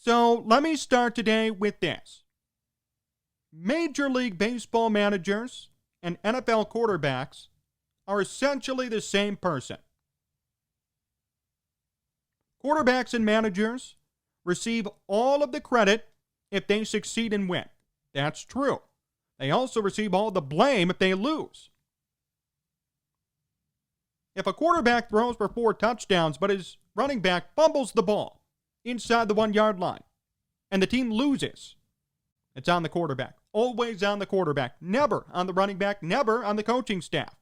So let me start today with this. Major League Baseball managers and NFL quarterbacks are essentially the same person. Quarterbacks and managers receive all of the credit if they succeed and win. That's true. They also receive all the blame if they lose. If a quarterback throws for 4 touchdowns, but his running back fumbles the ball inside the 1-yard line, and the team loses, it's on the quarterback. Always on the quarterback. Never on the running back. Never on the coaching staff.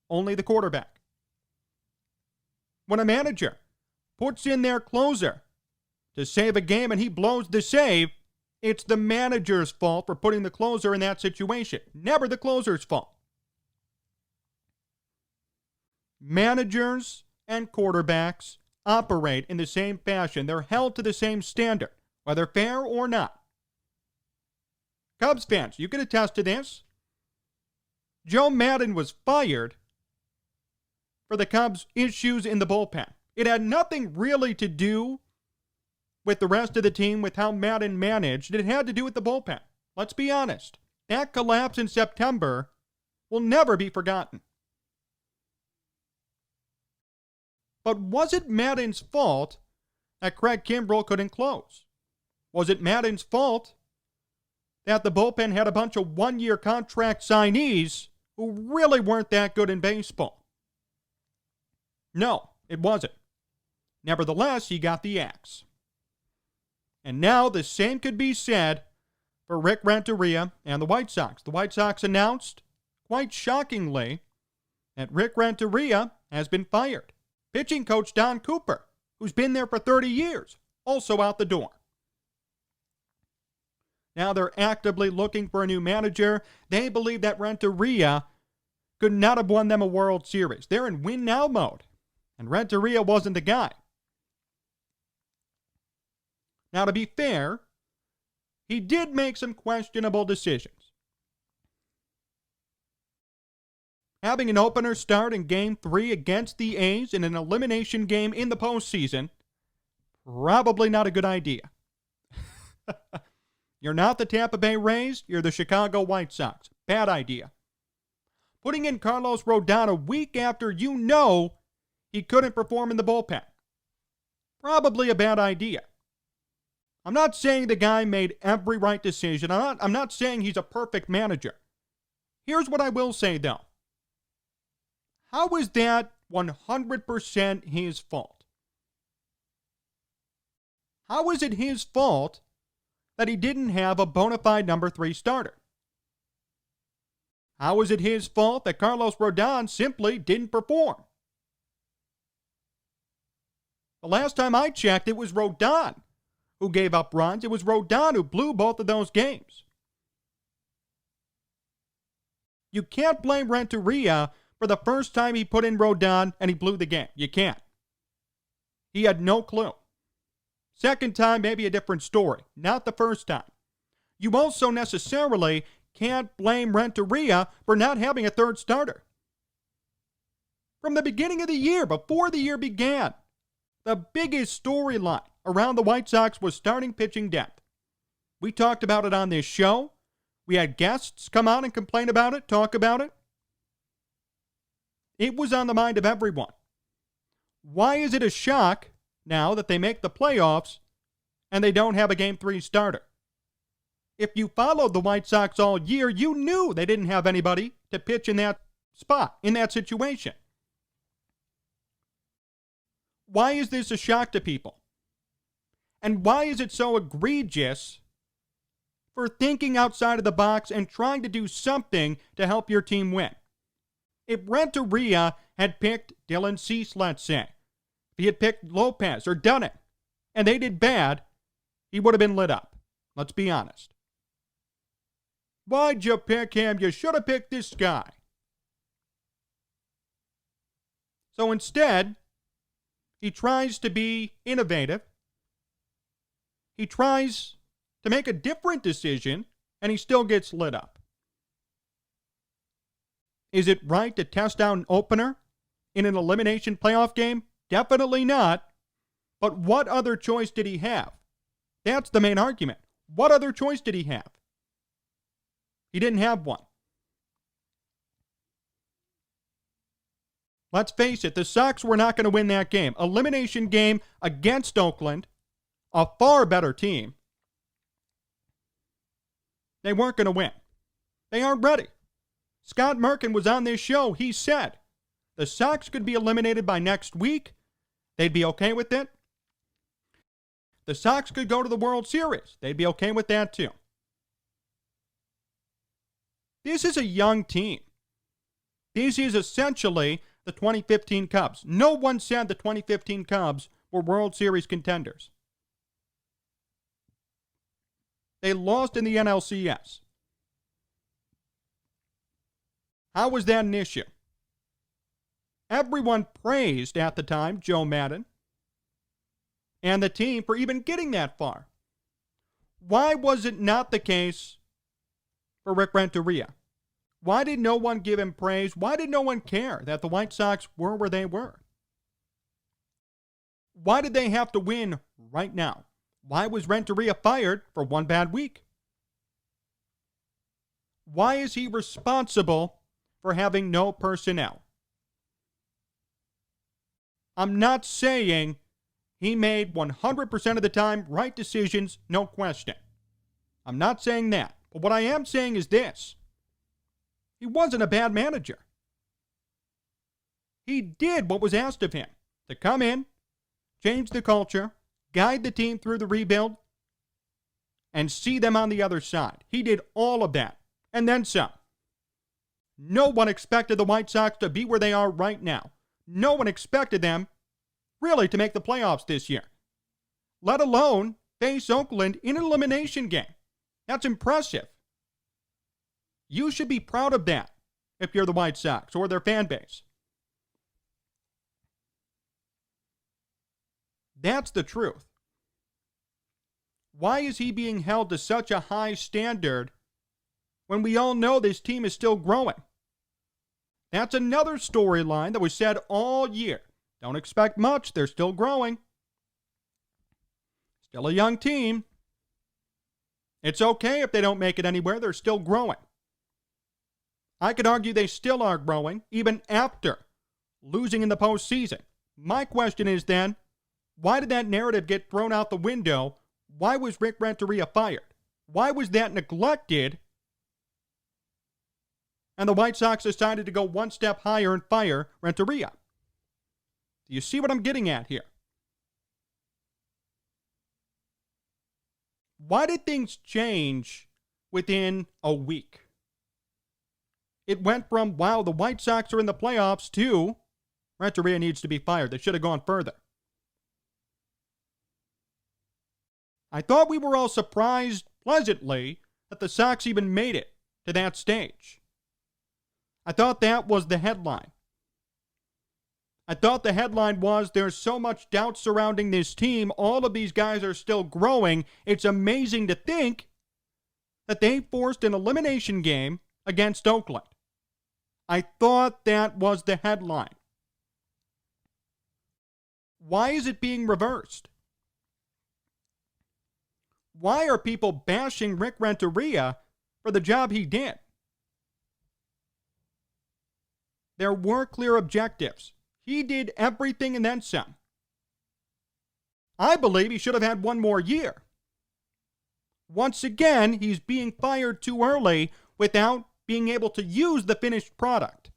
Only the quarterback. When a manager puts in their closer to save a game and he blows the save, it's the manager's fault for putting the closer in that situation. Never the closer's fault. Managers and quarterbacks operate in the same fashion. They're held to the same standard, whether fair or not. Cubs fans, you can attest to this. Joe Maddon was fired for the Cubs' issues in the bullpen. It had nothing really to do with the rest of the team, with how Maddon managed. It had to do with the bullpen. Let's be honest. That collapse in September will never be forgotten. But was it Maddon's fault that Craig Kimbrell couldn't close? Was it Maddon's fault that the bullpen had a bunch of 1-year contract signees who really weren't that good in baseball? No, it wasn't. Nevertheless, he got the axe. And now the same could be said for Rick Renteria and the White Sox. The White Sox announced, quite shockingly, that Rick Renteria has been fired. Pitching coach Don Cooper, who's been there for 30 years, also out the door. Now they're actively looking for a new manager. They believe that Renteria could not have won them a World Series. They're in win-now mode, and Renteria wasn't the guy. Now, to be fair, he did make some questionable decisions. Having an opener start in Game 3 against the A's in an elimination game in the postseason, probably not a good idea. You're not the Tampa Bay Rays, you're the Chicago White Sox. Bad idea. Putting in Carlos Rodon a week after you know he couldn't perform in the bullpen. Probably a bad idea. I'm not saying the guy made every right decision. I'm not saying he's a perfect manager. Here's what I will say, though. How is that 100% his fault? How is it his fault that he didn't have a bona fide number 3 starter? How is it his fault that Carlos Rodon simply didn't perform? The last time I checked, it was Rodon who gave up runs. It was Rodon who blew both of those games. You can't blame Renteria for the first time he put in Rodon and he blew the game. You can't. He had no clue. Second time, maybe a different story. Not the first time. You also necessarily can't blame Renteria for not having a third starter. From the beginning of the year, before the year began, the biggest storyline around the White Sox was starting pitching depth. We talked about it on this show. We had guests come on and complain about it, talk about it. It was on the mind of everyone. Why is it a shock now that they make the playoffs and they don't have a Game 3 starter? If you followed the White Sox all year, you knew they didn't have anybody to pitch in that spot, in that situation. Why is this a shock to people? And why is it so egregious for thinking outside of the box and trying to do something to help your team win? If Renteria had picked Dylan Cease, let's say, if he had picked Lopez or Dunning, and they did bad, he would have been lit up. Let's be honest. Why'd you pick him? You should have picked this guy. So instead, he tries to be innovative. He tries to make a different decision, and he still gets lit up. Is it right to test out an opener in an elimination playoff game? Definitely not. But what other choice did he have? That's the main argument. What other choice did he have? He didn't have one. Let's face it, the Sox were not going to win that game. Elimination game against Oakland, a far better team. They weren't going to win. They aren't ready. Scott Merkin was on this show. He said the Sox could be eliminated by next week. They'd be okay with it. The Sox could go to the World Series. They'd be okay with that too. This is a young team. This is essentially the 2015 Cubs. No one said the 2015 Cubs were World Series contenders. They lost in the NLCS. How was that an issue? Everyone praised at the time Joe Maddon and the team for even getting that far. Why was it not the case for Rick Renteria? Why did no one give him praise? Why did no one care that the White Sox were where they were? Why did they have to win right now? Why was Renteria fired for one bad week? Why is he responsible for having no personnel? I'm not saying he made 100% of the time right decisions, no question. I'm not saying that. But what I am saying is this. He wasn't a bad manager. He did what was asked of him, to come in, change the culture, guide the team through the rebuild, and see them on the other side. He did all of that, and then some. No one expected the White Sox to be where they are right now. No one expected them, really, to make the playoffs this year, let alone face Oakland in an elimination game. That's impressive. You should be proud of that if you're the White Sox or their fan base. That's the truth. Why is he being held to such a high standard when we all know this team is still growing? That's another storyline that was said all year. Don't expect much. They're still growing. Still a young team. It's okay if they don't make it anywhere. They're still growing. I could argue they still are growing, even after losing in the postseason. My question is then, why did that narrative get thrown out the window? Why was Rick Renteria fired? Why was that neglected? And the White Sox decided to go one step higher and fire Renteria. Do you see what I'm getting at here? Why did things change within a week? It went from, wow, the White Sox are in the playoffs, to Renteria needs to be fired. They should have gone further. I thought we were all surprised pleasantly that the Sox even made it to that stage. I thought that was the headline. I thought the headline was, there's so much doubt surrounding this team. All of these guys are still growing. It's amazing to think that they forced an elimination game against Oakland. I thought that was the headline. Why is it being reversed? Why are people bashing Rick Renteria for the job he did? There were clear objectives. He did everything and then some. I believe he should have had one more year. Once again, he's being fired too early without being able to use the finished product.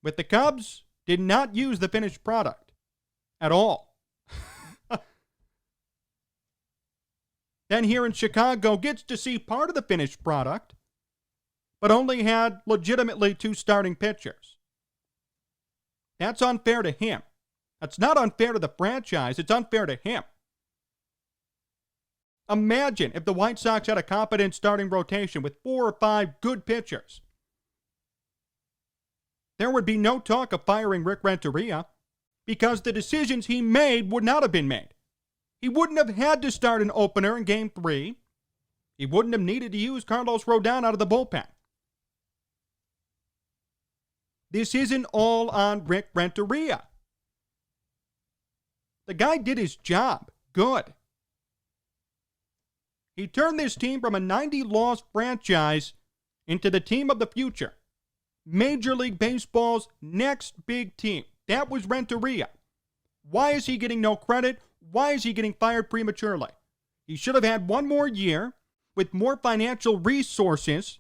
With the Cubs, did not use the finished product at all. Then here in Chicago, gets to see part of the finished product, but only had legitimately 2 starting pitchers. That's unfair to him. That's not unfair to the franchise. It's unfair to him. Imagine if the White Sox had a competent starting rotation with 4 or 5 good pitchers. There would be no talk of firing Rick Renteria because the decisions he made would not have been made. He wouldn't have had to start an opener in Game 3. He wouldn't have needed to use Carlos Rodon out of the bullpen. This isn't all on Rick Renteria. The guy did his job. Good. He turned this team from a 90-loss franchise into the team of the future. Major League Baseball's next big team. That was Renteria. Why is he getting no credit? Why is he getting fired prematurely? He should have had one more year with more financial resources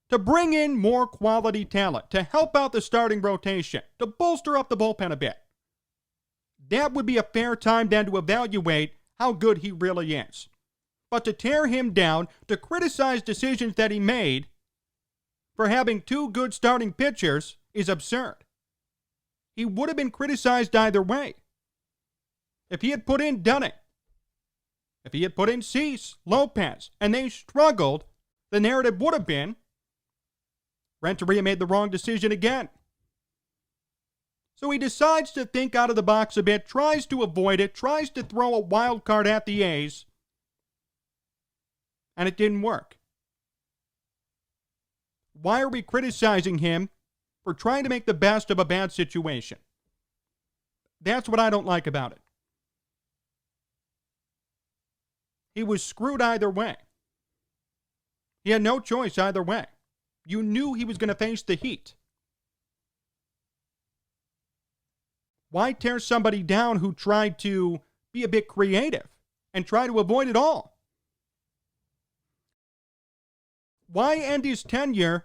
to bring in more quality talent, to help out the starting rotation, to bolster up the bullpen a bit. That would be a fair time then to evaluate how good he really is. But to tear him down, to criticize decisions that he made for having two good starting pitchers is absurd. He would have been criticized either way. If he had put in Dunning, if he had put in Cease, Lopez, and they struggled, the narrative would have been Renteria made the wrong decision again. So he decides to think out of the box a bit, tries to avoid it, tries to throw a wild card at the A's, and it didn't work. Why are we criticizing him for trying to make the best of a bad situation? That's what I don't like about it. He was screwed either way. He had no choice either way. You knew he was going to face the heat. Why tear somebody down who tried to be a bit creative and try to avoid it all? Why end his tenure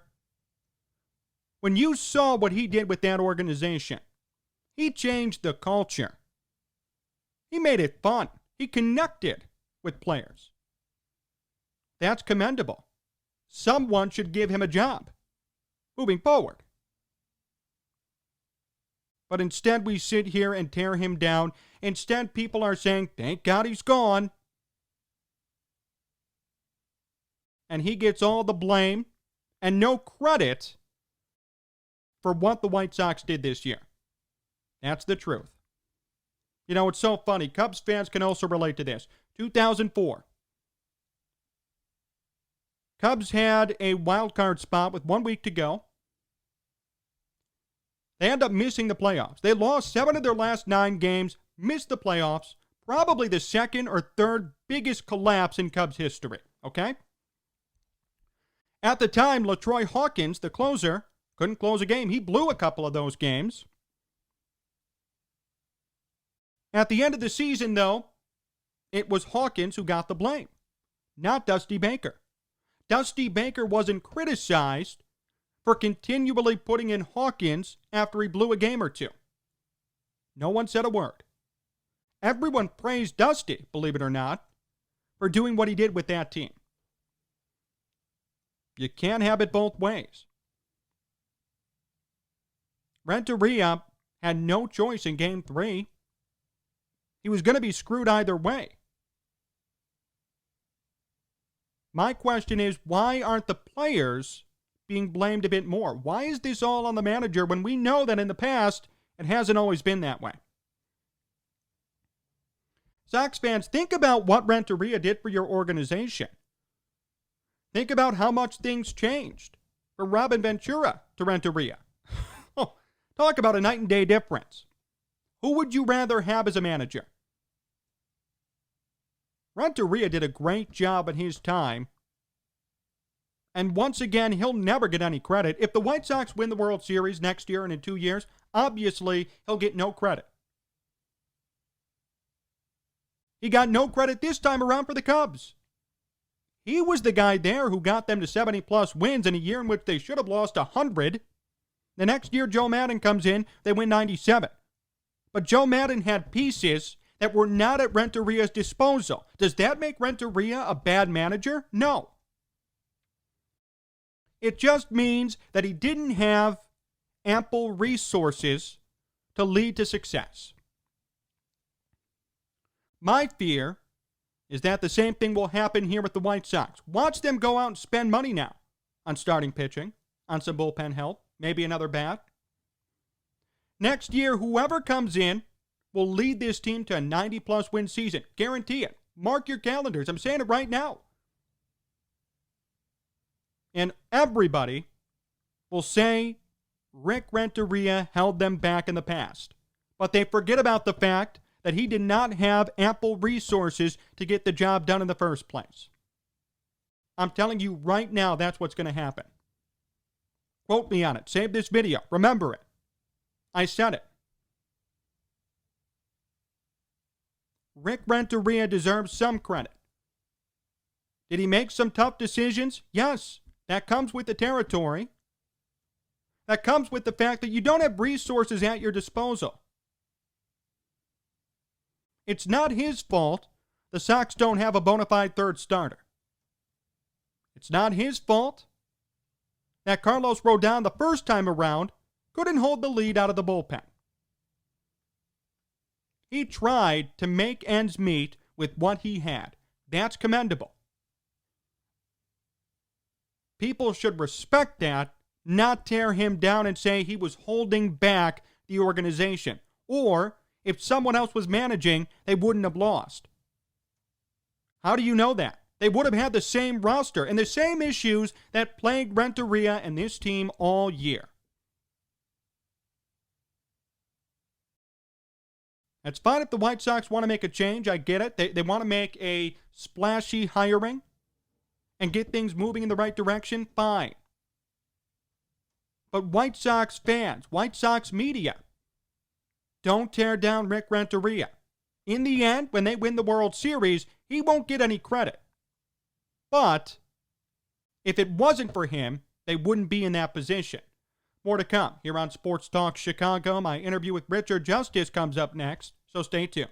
when you saw what he did with that organization? He changed the culture. He made it fun. He connected with players. That's commendable. Someone should give him a job moving forward. But instead we sit here and tear him down. Instead people are saying, thank God he's gone. And he gets all the blame and no credit for what the White Sox did this year. That's the truth. You know, it's so funny. Cubs fans can also relate to this. 2004. Cubs had a wild card spot with 1 week to go. They end up missing the playoffs. They lost 7 of their last 9 games, missed the playoffs, probably the second or third biggest collapse in Cubs history, okay? At the time, LaTroy Hawkins, the closer, couldn't close a game. He blew a couple of those games. At the end of the season, though, it was Hawkins who got the blame, not Dusty Baker. Dusty Baker wasn't criticized for continually putting in Hawkins after he blew a game or two. No one said a word. Everyone praised Dusty, believe it or not, for doing what he did with that team. You can't have it both ways. Renteria had no choice in Game 3. He was going to be screwed either way. My question is, why aren't the players being blamed a bit more? Why is this all on the manager when we know that in the past it hasn't always been that way? Sox fans, think about what Renteria did for your organization. Think about how much things changed from Robin Ventura to Renteria. Talk about a night and day difference. Who would you rather have as a manager? Renteria did a great job in his time. And once again, he'll never get any credit. If the White Sox win the World Series next year and in 2 years, obviously he'll get no credit. He got no credit this time around for the Cubs. He was the guy there who got them to 70-plus wins in a year in which they should have lost 100. The next year, Joe Maddon comes in, they win 97. But Joe Maddon had pieces that were not at Renteria's disposal. Does that make Renteria a bad manager? No. It just means that he didn't have ample resources to lead to success. My fear is that the same thing will happen here with the White Sox. Watch them go out and spend money now on starting pitching, on some bullpen help, maybe another bat. Next year, whoever comes in will lead this team to a 90-plus win season. Guarantee it. Mark your calendars. I'm saying it right now. And everybody will say Rick Renteria held them back in the past. But they forget about the fact that he did not have ample resources to get the job done in the first place. I'm telling you right now, that's what's going to happen. Quote me on it. Save this video. Remember it. I said it. Rick Renteria deserves some credit. Did he make some tough decisions? Yes. That comes with the territory. That comes with the fact that you don't have resources at your disposal. It's not his fault the Sox don't have a bona fide third starter. It's not his fault that Carlos Rodon the first time around couldn't hold the lead out of the bullpen. He tried to make ends meet with what he had. That's commendable. People should respect that, not tear him down and say he was holding back the organization. Or, if someone else was managing, they wouldn't have lost. How do you know that? They would have had the same roster and the same issues that plagued Renteria and this team all year. It's fine if the White Sox want to make a change. I get it. They want to make a splashy hiring and get things moving in the right direction. Fine. But White Sox fans, White Sox media, don't tear down Rick Renteria. In the end, when they win the World Series, he won't get any credit. But if it wasn't for him, they wouldn't be in that position. More to come here on Sports Talk Chicago. My interview with Richard Justice comes up next, so stay tuned.